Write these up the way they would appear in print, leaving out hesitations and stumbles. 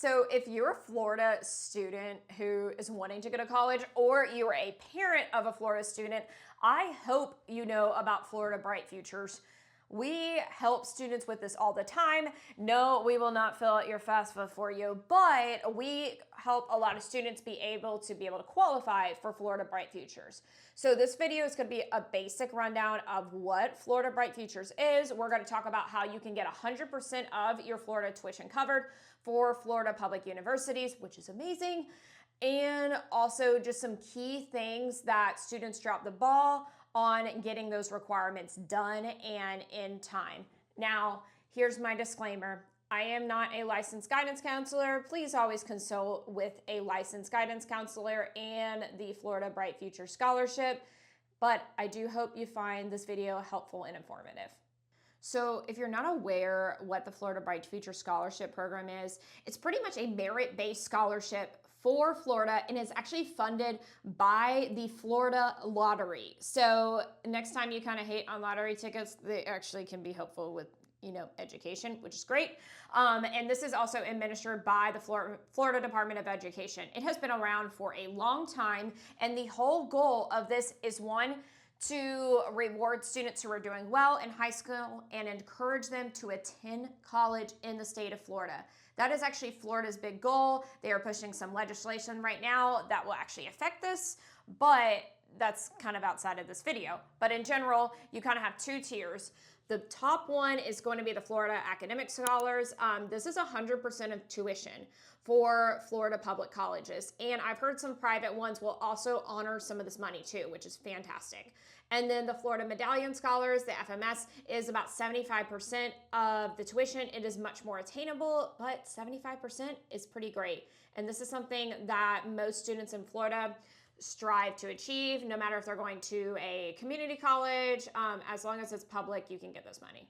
So if you're a Florida student who is wanting to go to college, or you're a parent of a Florida student, I hope you know about Florida Bright Futures. We help students with this all the time. No, we will not fill out your FAFSA for you, but we help a lot of students be able to qualify for Florida Bright Futures. So this video is going to be a basic rundown of what Florida Bright Futures is. We're going to talk about how you can get 100% of your Florida tuition covered for Florida public universities, which is amazing. And also just some key things that students drop the ball on getting those requirements done and in time. Now, here's my disclaimer. I am not a licensed guidance counselor. Please always consult with a licensed guidance counselor and the Florida Bright Future Scholarship, but I do hope you find this video helpful and informative. So if you're not aware what the Florida Bright Future Scholarship Program is, it's pretty much a merit-based scholarship for Florida and is actually funded by the Florida Lottery. So next time you kind of hate on lottery tickets, they actually can be helpful with education, which is great. And this is also administered by the Florida Department of Education. It has been around for a long time, and the whole goal of this is one, to reward students who are doing well in high school and encourage them to attend college in the state of Florida. That is actually Florida's big goal. They are pushing some legislation right now that will actually affect this, but that's kind of outside of this video. But in general, you kind of have two tiers. The top one is going to be the Florida Academic Scholars. This is 100% of tuition for Florida public colleges. And I've heard some private ones will also honor some of this money too, which is fantastic. And then the Florida Medallion Scholars, the FMS, is about 75% of the tuition. It is much more attainable, but 75% is pretty great. And this is something that most students in Florida strive to achieve, no matter if they're going to a community college. As long as it's public, you can get this money.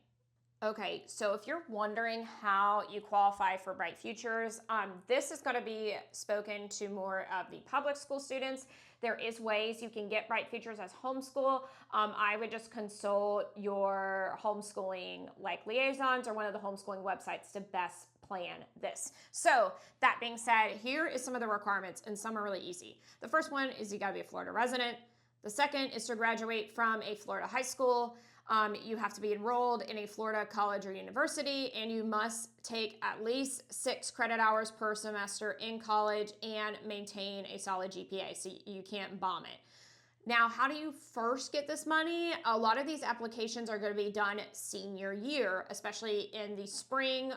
Okay, so if you're wondering how you qualify for Bright Futures, this is going to be spoken to more of the public school students. There is ways you can get Bright Futures as homeschool. I would just consult your homeschooling liaisons or one of the homeschooling websites to best plan this. So that being said, here is some of the requirements, and some are really easy. The first one is you got to be a Florida resident. The second is to graduate from a Florida high school. You have to be enrolled in a Florida college or university, and you must take at least 6 credit hours per semester in college and maintain a solid GPA, so you can't bomb it. Now, how do you first get this money? A lot of these applications are going to be done senior year, especially in the spring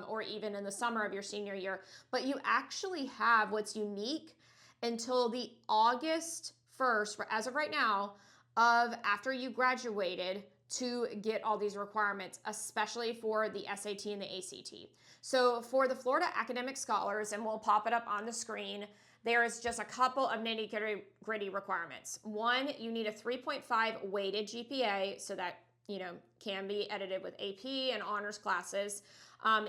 or even in the summer of your senior year. But you actually have what's unique until the August 1st, as of right now, of after you graduated to get all these requirements, especially for the SAT and the ACT. So for the Florida Academic Scholars, and we'll pop it up on the screen, there is just a couple of nitty-gritty requirements. One, you need a 3.5 weighted GPA, so that can be edited with AP and honors classes.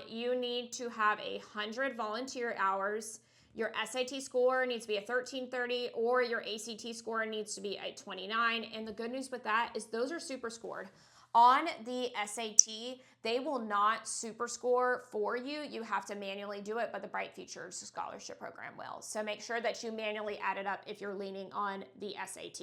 You need to have 100 volunteer hours. Your SAT score needs to be a 1330, or your ACT score needs to be a 29. And the good news with that is those are super scored. On the SAT, they will not super score for you. You have to manually do it, but the Bright Futures Scholarship Program will. So make sure that you manually add it up if you're leaning on the SAT.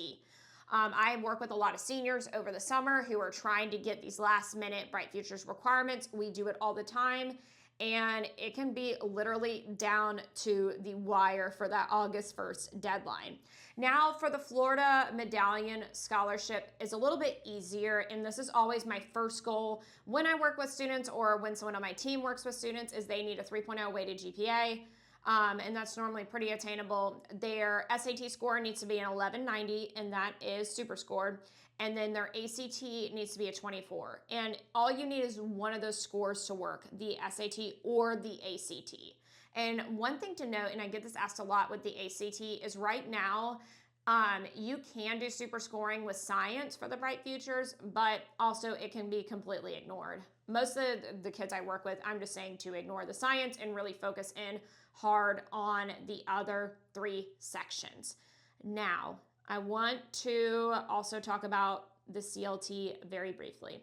I work with a lot of seniors over the summer who are trying to get these last minute Bright Futures requirements. We do it all the time. And it can be literally down to the wire for that August 1st deadline. Now for the Florida Medallion Scholarship is a little bit easier, and this is always my first goal when I work with students or when someone on my team works with students, is they need a 3.0 weighted GPA. And that's normally pretty attainable. Their SAT score needs to be an 1190, and that is super scored. And then their ACT needs to be a 24. And all you need is one of those scores to work, the SAT or the ACT. And one thing to note, and I get this asked a lot with the ACT, is right now, you can do super scoring with science for the Bright Futures, but also it can be completely ignored. Most of the kids I work with, I'm just saying to ignore the science and really focus in hard on the other 3 sections. Now, I want to also talk about the CLT very briefly.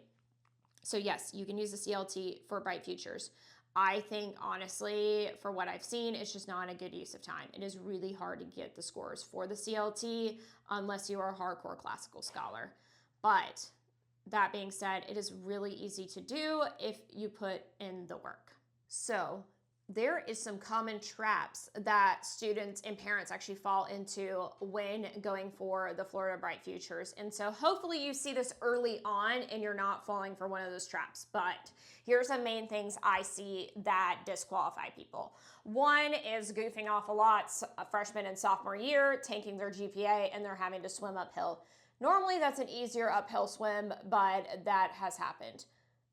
So yes, you can use the CLT for Bright Futures. I think honestly, for what I've seen, it's just not a good use of time. It is really hard to get the scores for the CLT unless you are a hardcore classical scholar. But that being said, it is really easy to do if you put in the work. So there is some common traps that students and parents actually fall into when going for the Florida Bright Futures. And so hopefully you see this early on and you're not falling for one of those traps. But here's some main things I see that disqualify people. One is goofing off a lot, freshman and sophomore year, tanking their GPA, and they're having to swim uphill. Normally that's an easier uphill swim, but that has happened.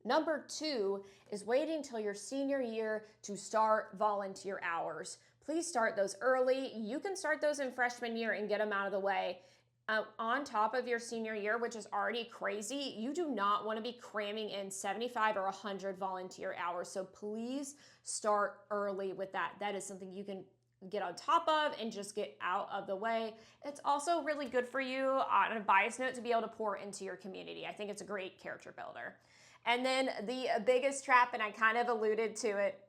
Number 2 is waiting till your senior year to start volunteer hours. Please start those early. You can start those in freshman year and get them out of the way. On top of your senior year, which is already crazy, you do not want to be cramming in 75 or 100 volunteer hours. So please start early with that. That is something you can get on top of and just get out of the way. It's also really good for you on a bias note to be able to pour into your community. I think it's a great character builder. And then the biggest trap, and I kind of alluded to it,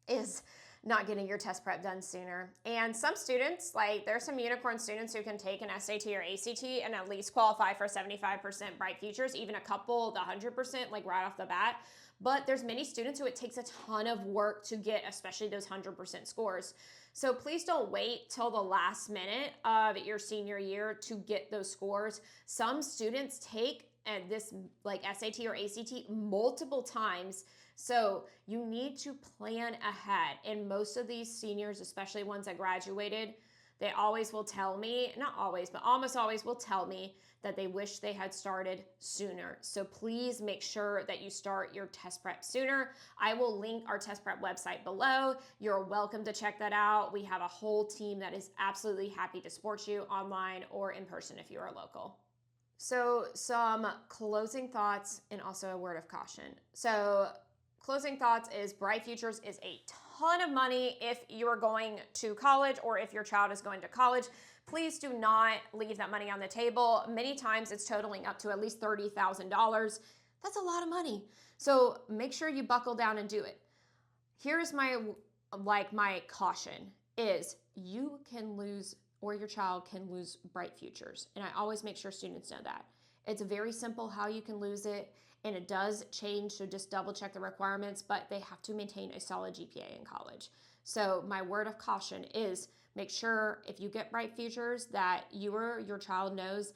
is not getting your test prep done sooner. And some students, like there's some unicorn students who can take an SAT or ACT and at least qualify for 75% Bright Futures, even a couple, the 100%, like right off the bat. But there's many students who it takes a ton of work to get, especially those 100% scores. So please don't wait till the last minute of your senior year to get those scores. Some students take this like SAT or ACT multiple times. So you need to plan ahead. And most of these seniors, especially ones that graduated, they always will tell me, not always, but almost always will tell me that they wish they had started sooner. So please make sure that you start your test prep sooner. I will link our test prep website below. You're welcome to check that out. We have a whole team that is absolutely happy to support you online or in person if you are local. So some closing thoughts and also a word of caution. So closing thoughts is Bright Futures is a ton of money if you are going to college or if your child is going to college. Please do not leave that money on the table. Many times it's totaling up to at least $30,000. That's a lot of money. So make sure you buckle down and do it. Here's my caution is you can lose or your child can lose Bright Futures. And I always make sure students know that. It's very simple how you can lose it, and it does change, so just double check the requirements, but they have to maintain a solid GPA in college. So my word of caution is make sure if you get Bright Futures that your child knows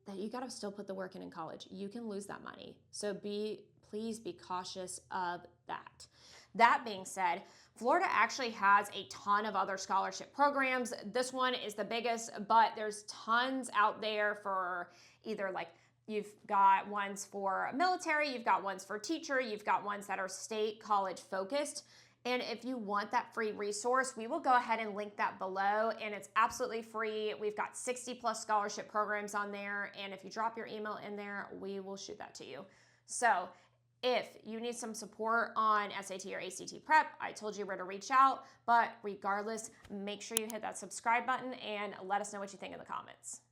that you gotta still put the work in college. You can lose that money. So please be cautious of that. That being said, Florida actually has a ton of other scholarship programs. This one is the biggest, but there's tons out there for either like you've got ones for military, you've got ones for teacher, you've got ones that are state college focused. And if you want that free resource, we will go ahead and link that below, and it's absolutely free. We've got 60 plus scholarship programs on there. And if you drop your email in there, we will shoot that to you. So if you need some support on SAT or ACT prep, I told you where to reach out, but regardless, make sure you hit that subscribe button and let us know what you think in the comments.